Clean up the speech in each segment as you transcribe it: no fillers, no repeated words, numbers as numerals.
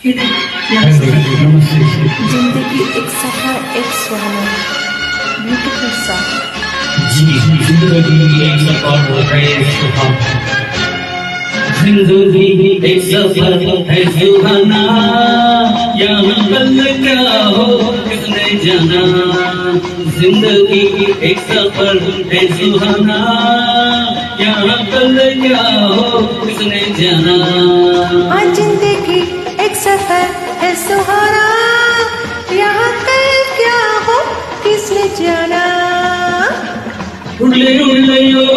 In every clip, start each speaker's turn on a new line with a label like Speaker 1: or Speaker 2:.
Speaker 1: जिंदगी एक सफर एक सुहाना ब्यूटीफुल सा
Speaker 2: जी जिंदगी एक सफर है सुहाना जिंदगी एक सफर है सुहाना यहाँ कल क्या हो किसने जाना जिंदगी एक सफर है सुहाना यहाँ कल क्या हो किसने जाना
Speaker 1: जिंदगी एक सफर है सुहाना यहाँ कल क्या हो किसने जाना
Speaker 2: उड़ले उड़ले ओ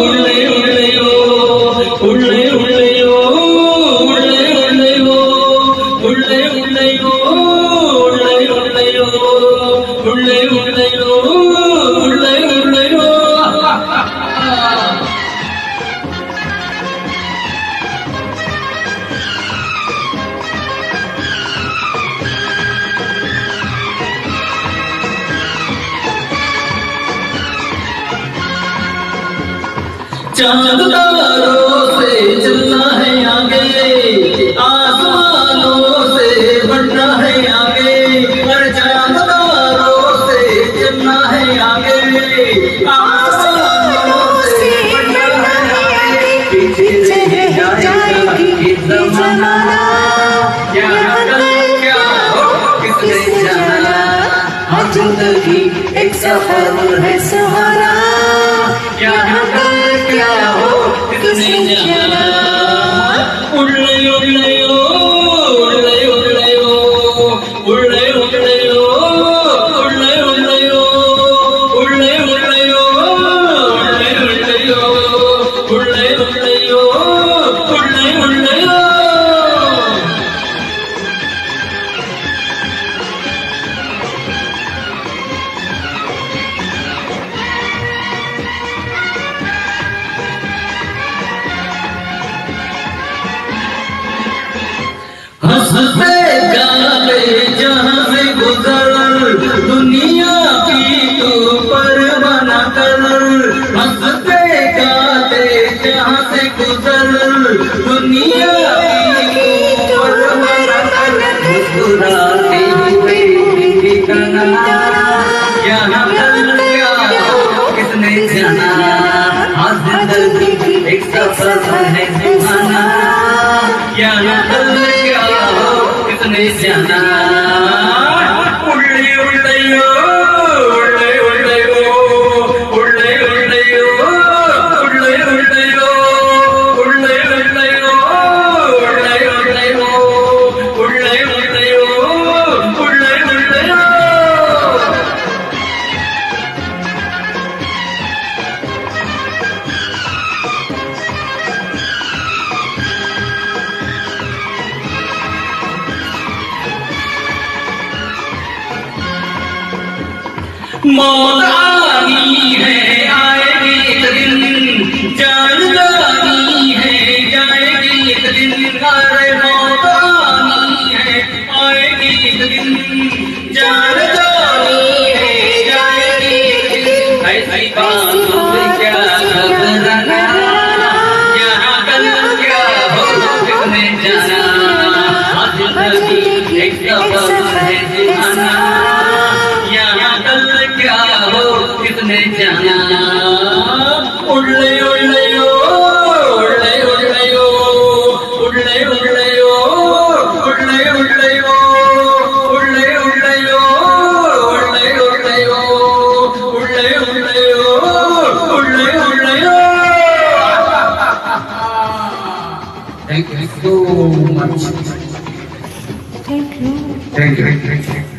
Speaker 2: उड़ले उड़ले ओ उड़ले उड़ले ओ उड़ले उड़ले ओ उड़ले उड़ले ओ उड़ले उड़ले ओ उड़ले उड़ले ओ उड़ले उड़ले ओ चांद तारों से चलना है आगे आसमानों से बढ़ना है आगे हर चांद तारों से चलना है आगे आसमानों से बढ़ना है आगे पीछे रह जाएगी ये ज़माना यहाँ कल क्या हो किसने जाना जिंदगी एक सफर है सुहाना यहाँ कल क्या हो किसने जाना उड़ले उड़ले ओ उड़ले उड़ले ओ उड़ले उड़ले ओ उड़ले उड़ले ओ उड़ले उड़ले ओ उड़ले उड़ले ओ उड़ले उड़ले ओ उड़ले उड़ले ओ हंसते गाते जहाँ से गुजर दुनिया की तू परवाना कर हंसते गाते जहाँ से गुजर दुनिया की तू परवाना कर मुस्कुराते हुए ठिकाना यहाँ कल क्या हो किसने जाना आज जिंदगी एक सफर है सुहाना यहाँ कल किसने जाना उड़ले उड़ले ओ उड़ले उड़ले ओ उड़ले उड़ले ओ उड़ले उड़ले ओ उड़ले उड़ले ओ उड़ले उड़ले ओ उड़ले उड़ले ओ उड़ले उड़ले ओ मौत आनी है आएगी एक दिन जान जानी है जाएगी एक दिन अरे मौत आनी है आएगी एक दिन जान जानी है जाएगी एक दिन ऐसी बातों से क्या घबराना यहाँ कल क्या हो किसने जाना आज जिंदगी एक सफर है सुहाना यहाँ कल क्या हो किसने जाना उड़ले उड़ले ओ उड़ले उड़ले ओ उड़ले उड़ले ओ उड़ले उड़ले ओ उड़ले उड़ले ओ उड़ले उड़ले ओ उड़ले उड़ले ओ उड़ले उड़ले ओ Thank you so much.
Speaker 1: Thank you
Speaker 2: Thank you.